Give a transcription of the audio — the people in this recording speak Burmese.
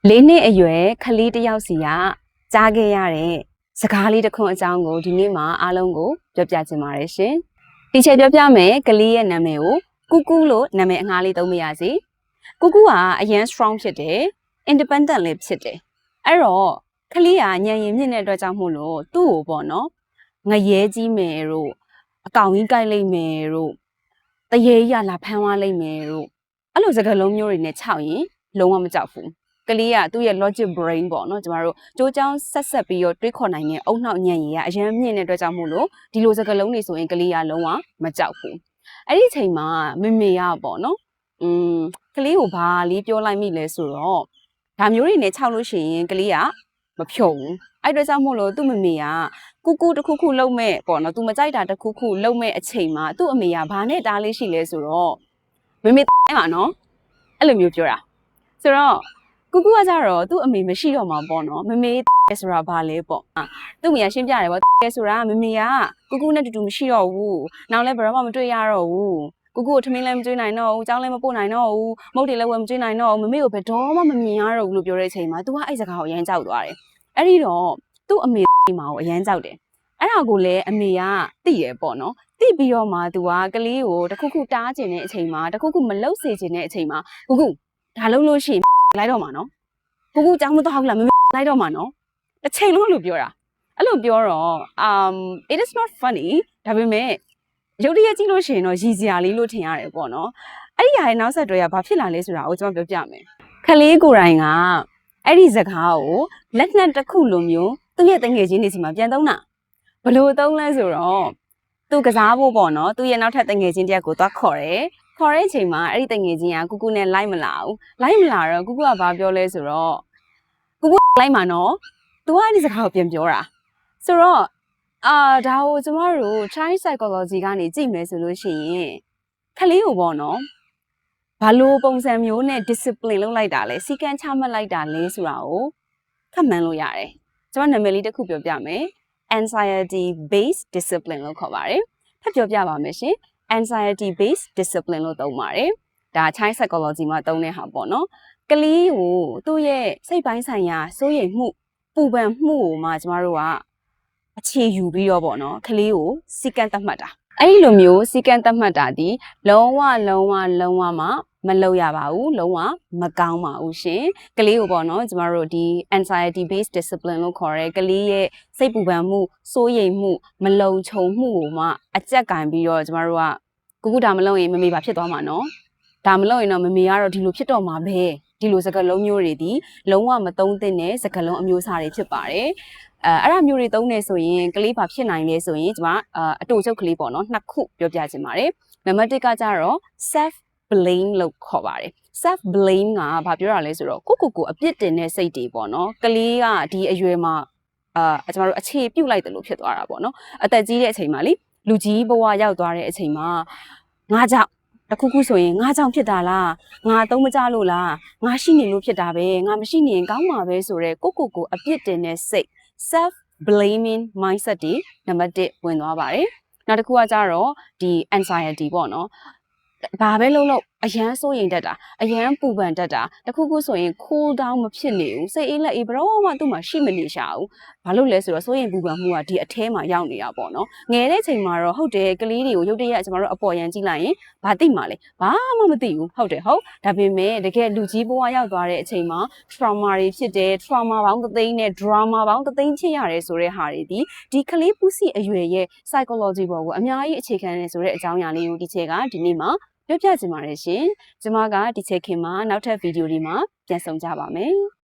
လေးနှစ်အရွယ်ခလေးတစ်ယောက်စီကကြားခဲ့ရတဲ့စကားလေးတစ်ခွန်းအကြောင်းကိုဒီနေ့မှာအားလုံးကိုပြောပြချင်ပါတယ်ရှင်။ဒီချက်ပြောပြမယ်ကလေးရဲ့နာမည်ကိုကူကူလို့နာမည်အငှားလေးသုံးမရစီ။ကူကူကအရန် strong ဖြစ်တယ်။ independent လေးဖြစ်တယ်။အဲ့တော့ခလေးကညံရင်မြင့်တဲ့အတွက်ကြောင့်မို့လို့သူ့ကိုပေါ့နော်ငရဲကြီးမယ်တို့အကောင်ကြီးကြိုက်လိုက်မယ်တို့တရေကြီးကလာဖမ်းသွားလိုက်မယ်တို့အဲ့လိုစကားလုံးမျိုးတွေနဲ့ခြောက်ရင်လုံးဝမကြောက်ဘူး။ကလေးကသူ့ရဲ့ logic brain ပေါ့နော်ကျမတို့ကြိုးချောင်းဆက်ပြီးတော့တွေးခေါ်နိုင်တဲ့အုံနောက်ညံ့ရည်ကအရင်မြင့်တဲ့အတွက်ကြောင့်မို့လို့ဒီလိုစကားလုံးတွေဆိုရင်ကလေးကလုံးဝမကြောက်ဘူးအဲ့ဒီအချိန်မှာမေမေကပေါ့နော်ကလေးကိုဘာလေးပြောလိုက်မိလဲဆိုတော့ဒါမျိုးတွေနဲ့ခြောက်လို့ရှိရင်ကလေးကမဖြုတ်ဘူးအဲ့အတွက်ကြောင့်မို့လို့သူ့မေမေကကူကူတစ်ခုခုလုံးမဲ့ပေါ့နော်သူမကြိုက်တာတစ်ခုခုလုံးမဲ့အချိန်မှာသူ့အမေကဘာနဲ့တားလေးရှိလဲဆိုတော့မေမေတိုင်းပါနော်အဲ့လိုမျိုးပြောတာဆိုတော့ကူကူကကြတော့သူ့အမေမရှိတော့မှာပေါ့နော်မမေဆိုတာဘာလဲပေါ့သူ့မိကရှင်းပြတယ်ပေါ့ဆိုတာမမေကကူကူနဲ့တူတူမရှိတော့ဘူးနောက်လည်းဘယ်တော့မှမတွေ့ရတော့ဘူးကူကူကိုထမင်းလည်းမကျွေးနိုင်တော့ဘူးကြောင်းလည်းမပို့နိုင်တော့ဘူးမုတ်တွေလည်းဝယ်မကျွေးနိုင်တော့ဘူးမမေကိုဘယ်တော့မှမမြင်ရတော့ဘူးလို့ပြောတဲ့အချိန်မှာ तू ကအဲ့စကားကိုအရင်ကြောက်သွားတယ်အဲ့ဒီတော့သူ့အမေမှာကိုအရင်ကြောက်တယ်အဲ့ဒါကိုလည်းအမေကသိရပေါ့နော်သိပြီးတော့မှ तू ကကလေးကိုတခုခုတားကျင်တဲ့အချိန်မှာတခုခုမလုပ်စေချင်တဲ့အချိန်မှာကူကူဒါလုံးလို့ရှိရင်လိုက်တော့မှာနော်ကူကူကြောင်းမတော့ဘူးလားမလိုက်တော့မှာနော်တစ်ချိန်လုံးလို့ပြောတာအဲ့လိုပြောတော့ it is not funny ဒါပေမဲ့ရုပ်တရက်ကြည့်လို့ရှိရင်တော့ရည်စရာလေးလို့ထင်ရတယ်ပေါ့နော်အဲ့ဒီဟာရဲ့နောက်ဆက်တွဲကဘာဖြစ်လာလဲဆိုတာကိုကျွန်မပြောပြမယ်ခလေးကိုယ်တိုင်ကအဲ့ဒီစကားကိုလက်နက်တစ်ခုလိုမျိုးသူ့ရဲ့တငယ်ချင်းတွေစီမှာပြန်သုံးတာဘယ်လိုသုံးလဲဆိုတော့သူကစားဖို့ပေါ့နော်သူ့ရဲ့နောက်ထပ်တငယ်ချင်းတယောက်ကိုသွားခေါ်တယ်ခေါ်တဲ့အချိန်မှာအဲ့ဒီတငယ်ချင်းကကူကူနဲ့လိုက်မလာဘူးလိုက်မလာတော့ကူကူကဘာပြောလဲဆိုတော့ကူကူလိုက်မှာနော်သူကအဲ့ဒီစကားကိုပြန်ပြောတာဆိုတော့ဒါကိုကျမတို့ child psychology ကနေကြည့်မယ်ဆိုလို့ရှိရင်ခလေးကိုပေါ့နော်ဘာလို့ပုံစံမျိုးနဲ့ discipline လုပ်လိုက်တာလဲစီကံချမှတ်လိုက်တာလဲဆိုတာကိုခက်မှန်းလို့ရတယ်ကျမနာမည်လေးတစ်ခုပြောပြမယ် anxiety based discipline လို့ခေါ်ပါတယ်ထပ်ပြောပြပါမယ်ရှင်anxiety based discipline လို့သုံးပါတယ်ဒါ child psychology မှာသုံးတဲ့ဟာပေါ့နော်ကလေးကိုသူ့ရဲ့စိတ်ပိုင်းဆိုင်ရာစိုးရိမ်မှုပူပန်မှုကိုမှကျမတို့ကအခြေယူပြီးတော့ပေါ့နော်ကလေးကိုစီကံသတ်မှတ်တာအဲ့ဒီလိုမျိုးစီကံသတ်မှတ်တာဒီလုံးဝမှမလုပ်ရပါဘူးလုံးဝမကောင်းပါဘူးရှင်ကလေးကိုပေါ့နော်ကျမတို့ဒီ anxiety based discipline လို့ခေါ်ရဲကလေးရဲ့စိတ်ပူပန်မှုစိုးရိမ်မှုမလုံခြုံမှုကိုမှအကြက်ကင်ပြီးတော့ကျမတို့ကကူဒါမလုပ်ရင်မမေပါဖြစ်သွားမှာနော်ဒါမလုပ်ရင်တော့မမေကတော့ဒီလိုဖြစ်တော့မှာပဲဒီလိုစကားလုံးမျိုးတွေဒီလုံးဝမသုံးသင့်တဲ့စကားလုံးအမျိုးအစားတွေဖြစ်ပါတယ်အဲ့ဒါမျိုးတွေသုံးနေဆိုရင်ကလေးဘာဖြစ်နိုင်လဲဆိုရင်ကျွန်မအတူချုပ်ကလေးပေါ့နော်နှစ်ခုပြောပြချင်ပါတယ်နံပါတ်1ကကြတော့ self blame လို့ခေါ်ပါတယ် self blame ကဘာပြောတာလဲဆိုတော့ကိုအပြစ်တင်တဲ့စိတ်တွေပေါ့နော်ကလေးကဒီအရွယ်မှာကျွန်တော်တို့အခြေပြုတ်လိုက်တယ်လို့ဖြစ်သွားတာပေါ့နော်အသက်ကြီးတဲ့အချိန်မှာလေလူကြီးဘဝရောက်သွားတဲ့အချိန်မှာငါကြောင့်တခုခုဆိုရင်ငါကြောင့်ဖြစ်တာလားငါသုံးမကြလို့လားငါရှိနေလို့ဖြစ်တာပဲငါမရှိနေရင်ကောင်းမှာပဲဆိုတော့ကိုအပြစ်တင်တဲ့စိတ် self blaming mindset ဒီနံပါတ်1ဝင်သွားပါတယ်နောက်တစ်ခုကကြတော့ဒီ anxiety ပေါ့နော်ဘာပဲလုပ်လို့အရန်စိုးရင်တတ်တာအရန်ပူပန်တတ်တာတခုခုဆိုရင် cool down မဖြစ်နေဘူးစိတ်အေးလက်အေးဘရောမှသူ့မှာရှိမနေရှာဘူးဘာလို့လဲဆိုတော့စိုးရင်ပူပန်မှုကဒီအထဲမှာရောက်နေတာပေါ့နော်ငယ်တဲ့ချိန်မှာတော့ဟုတ်တယ်ကလေးတွေကိုရုပ်တရက်ကျွန်တော်တို့အပေါ်ရန်ကြည့်လိုက်ရင်ဘာသိမှာလဲဘာမှမသိဘူးဟုတ်တယ်ဟုတ်ဒါပေမဲ့တကယ်လူကြီးဘဝရောက်သွားတဲ့အချိန်မှာ trauma တွေဖြစ်တယ် trauma ပေါင်းသသိန်းနဲ့ drama ပေါင်းသသိန်းဖြစ်ရတယ်ဆိုတဲ့ဟာတွေဒီကလေးပူစီအရွယ်ရဲ့ psychology ပေါ်ကိုအများကြီးအခြေခံနေဆိုတဲ့အကြောင်းအရာလေးကိုဒီချက်ကဒီနေ့မှာပြောပြချင်ပါတယ်ရှင်။ကျွန်မကဒီချက်ခင်မှာနောက်ထပ်ဗီဒီယိုဒီမှာပြန်ဆောင်ကြပါမယ်။